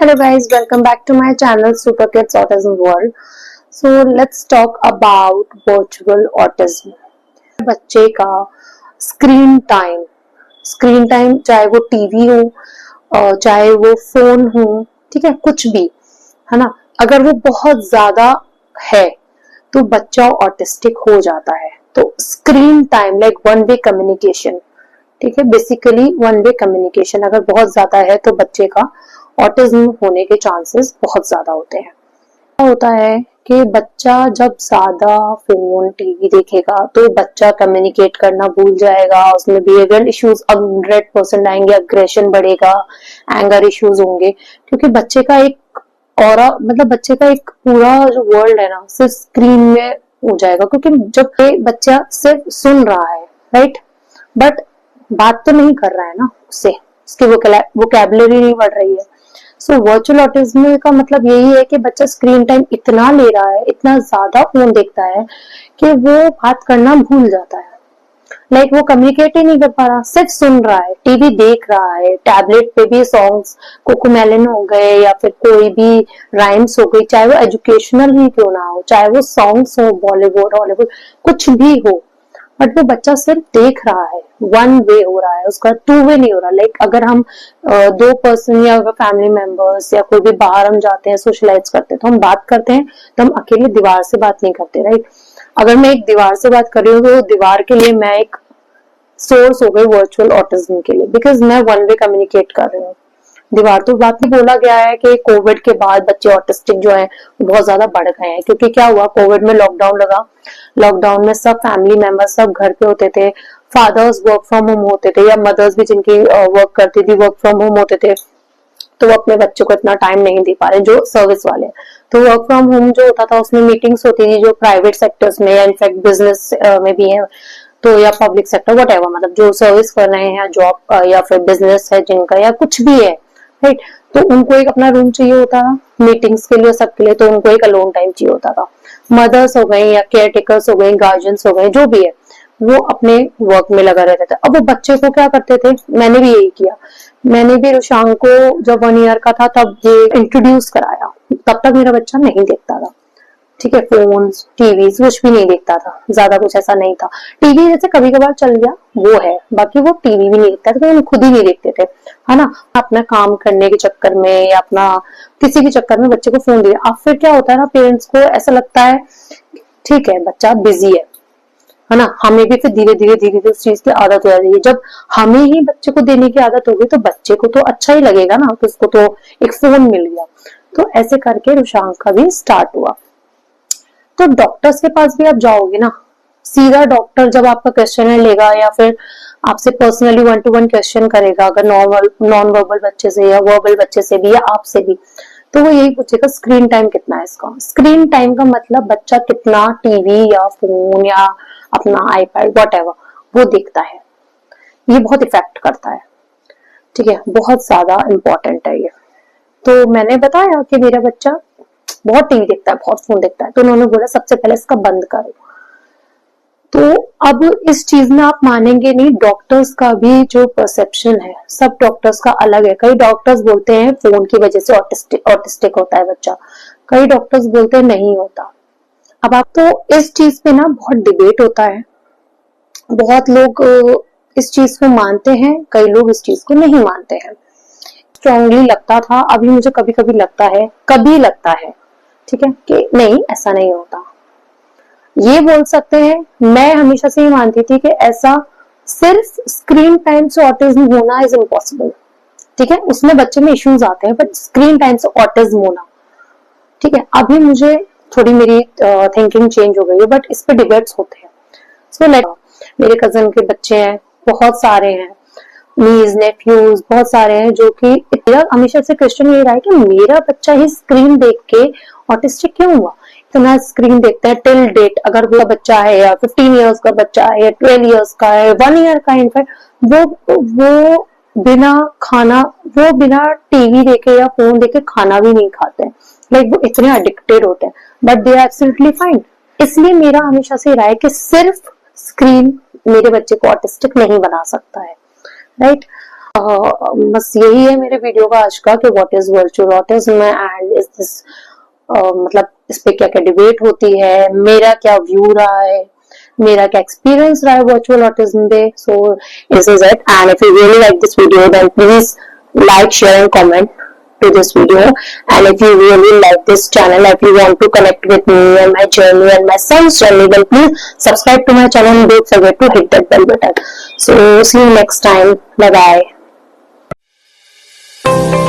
Hello guys, welcome back to my channel Super Kids Autism World. So let's talk about virtual autism. बच्चे का screen time चाहे वो TV हो चाहे वो फोन हो, ठीक है, कुछ भी है ना, अगर वो बहुत ज्यादा है तो बच्चा ऑटिस्टिक हो जाता है। तो screen time like one way communication, ठीक है, बेसिकली वन वे कम्युनिकेशन अगर बहुत ज्यादा है तो बच्चे का ऑटिज्म होने के चांसेस बहुत ज्यादा होते हैं। क्या होता है कि बच्चा जब ज्यादा फोन टीवी देखेगा तो बच्चा कम्युनिकेट करना भूल जाएगा, उसमें बिहेवियरल इश्यूज 100% आएंगे, अग्रेशन बढ़ेगा, एंगर इश्यूज होंगे, क्योंकि बच्चे का एक ऑरा मतलब बच्चे का एक पूरा जो वर्ल्ड है ना सिर्फ स्क्रीन में हो जाएगा, क्योंकि जब बच्चा सिर्फ सुन रहा है, राइट, बट बात तो नहीं कर रहा है ना, उससे उसकी वोकैबुलरी नहीं बढ़ रही है। सो वर्चुअल ऑटिज्म का मतलब यही है कि बच्चा स्क्रीन टाइम इतना ले रहा है, इतना ज्यादा फोन देखता है कि वो बात करना भूल जाता है। लाइक वो कम्युनिकेट ही नहीं कर पा रहा, सिर्फ सुन रहा है, टीवी देख रहा है, टैबलेट पे भी सॉन्ग्स कोकोमेलन हो गए या फिर कोई भी राइम्स हो गई, चाहे वो एजुकेशनल ही क्यों ना हो, चाहे वो सॉन्ग्स हो बॉलीवुड हॉलीवुड कुछ भी हो, बट वो बच्चा सिर्फ देख रहा है, वन वे हो रहा है, उसका टू वे नहीं हो रहा। लाइक अगर हम दो पर्सन या फैमिली मेंबर्स या कोई भी बाहर हम जाते हैं सोशलाइज करते हैं तो हम बात करते हैं, तो हम अकेले दीवार से बात नहीं करते, राइट। अगर मैं एक दीवार से बात कर रही हूँ तो दीवार के लिए मैं एक सोर्स हो गई वर्चुअल ऑटिज्म के लिए, बिकॉज मैं वन वे कम्युनिकेट कर रही हूँ। दीवार तो बात नहीं, बोला गया है कि कोविड के बाद बच्चे ऑटिस्टिक जो हैं बहुत ज्यादा बढ़ गए हैं, क्योंकि क्या हुआ, कोविड में लॉकडाउन लगा, लॉकडाउन में सब फैमिली मेंबर्स सब घर पे होते थे, फादर्स वर्क फ्रॉम होम होते थे या मदर्स भी जिनकी वर्क करती थी वर्क फ्रॉम होम होते थे, तो वो अपने बच्चों को इतना टाइम नहीं दे पा रहे जो सर्विस वाले। तो वर्क फ्रॉम होम जो होता था उसमें मीटिंग्स होती थी जो प्राइवेट सेक्टर्स में या इनफैक्ट बिजनेस में भी है, तो या पब्लिक सेक्टर वट मतलब जो सर्विस कर रहे हैं, जॉब या फिर बिजनेस है जिनका या कुछ भी है, राइट, तो उनको एक अपना रूम चाहिए होता था मीटिंग्स के लिए, सबके लिए, तो उनको एक अलोन टाइम चाहिए होता था। मदर्स हो गई या केयर टेकर्स हो गई, गार्जियंस हो गए, जो भी है, वो अपने वर्क में लगा रहता था। अब वो बच्चे को क्या करते थे, मैंने भी यही किया, मैंने भी रुशांग को जब 1 ईयर का था तब ये इंट्रोड्यूस कराया, तब तक मेरा बच्चा नहीं देखता था, ठीक है, फोन्स टीवी कुछ भी नहीं देखता था, ज्यादा कुछ ऐसा नहीं था। टीवी जैसे कभी कभार चल गया वो है, बाकी वो टीवी भी नहीं देखता था, तो खुद ही नहीं देखते थे, है ना, अपना काम करने के चक्कर में या अपना किसी के चक्कर में बच्चे को फोन दिया। अब फिर क्या होता है ना, पेरेंट्स को ऐसा लगता है ठीक है बच्चा बिजी है ना, हमें भी फिर धीरे धीरे उस चीज की आदत हो जाती है। जब हमें ही बच्चे को देने की आदत होगी तो बच्चे को तो अच्छा ही लगेगा ना, तो उसको तो एक फोन मिल गया। तो ऐसे करके रुशांक का भी स्टार्ट हुआ। तो डॉक्टर्स के पास भी आप जाओगे ना, सीधा डॉक्टर जब आपका क्वेश्चन लेगा या फिर आपसे पर्सनली 1-to-1 क्वेश्चन करेगा, अगर नॉन वर्बल बच्चे से या वर्बल बच्चे से भी या आपसे भी, तो वो यही पूछेगा स्क्रीन टाइम कितना है इसका। स्क्रीन टाइम का मतलब बच्चा कितना टीवी या फोन या अपना आईपैड वॉट वो देखता है, ये बहुत इफेक्ट करता है, ठीक है, बहुत ज्यादा इंपॉर्टेंट है ये। तो मैंने बताया कि मेरा बच्चा बहुत टीवी देखता है, बहुत फोन देखता है, तो उन्होंने बोला सबसे पहले इसका बंद करो। तो अब इस चीज में आप मानेंगे नहीं, डॉक्टर्स का भी जो परसेप्शन है सब डॉक्टर्स का अलग है। कई डॉक्टर्स बोलते हैं फोन की वजह से ऑटिस्टिक होता है बच्चा, कई डॉक्टर्स बोलते हैं नहीं होता। अब आप तो इस चीज पे ना बहुत डिबेट होता है, बहुत लोग इस चीज को मानते हैं, कई लोग इस चीज को नहीं मानते हैं। स्ट्रांगली लगता था, अभी मुझे कभी कभी लगता है, ठीक है, कि नहीं ऐसा नहीं होता। ये बोल सकते हैं, मैं हमेशा से ही मानती थी कि ऐसा सिर्फ स्क्रीन टाइम से ऑटिज्म होना इज इम्पॉसिबल, ठीक है, उसमें बच्चे में इश्यूज आते हैं, बट स्क्रीन टाइम से ऑटिज्म होना, ठीक है, अभी मुझे थोड़ी मेरी थिंकिंग चेंज हो गई है, बट इस पे डिबेट्स होते हैं। सो लाइक मेरे कजन के बच्चे हैं, बहुत सारे हैं, नीज नेफ्यूज बहुत सारे हैं, जो कि हमेशा से क्वेश्चन ये रहा है कि मेरा बच्चा ही स्क्रीन देख के ऑटिस्टिक क्यों हुआ, इतना स्क्रीन देखता है टिल डेट। अगर वो बच्चा है या 15 इयर्स का बच्चा है या 12 इयर्स का है, 1 ईयर का, इनफैक्ट वो बिना टीवी देखे या फोन देखे खाना भी नहीं खाते हैं, लाइक वो इतने एडिक्टेड होते हैं, but they are absolutely fine. इसलिए मेरा हमेशा से रहा है कि सिर्फ स्क्रीन मेरे बच्चे को ऑटिस्टिक नहीं बना सकता है, राइट। बस यही है मेरे वीडियो का आज का कि what is virtual autism and is this मतलब इस पे क्या क्या डिबेट होती है, मेरा क्या व्यू रहा है, मेरा क्या एक्सपीरियंस रहा है वर्चुअल ऑटिज्म पे. So this is it, and if you really like this video then please like, share and comment to this video. And if you really like this channel, if you want to connect with me and my journey and my son's journey, then please subscribe to my channel and don't forget to hit that bell button. So see you next time. Bye bye.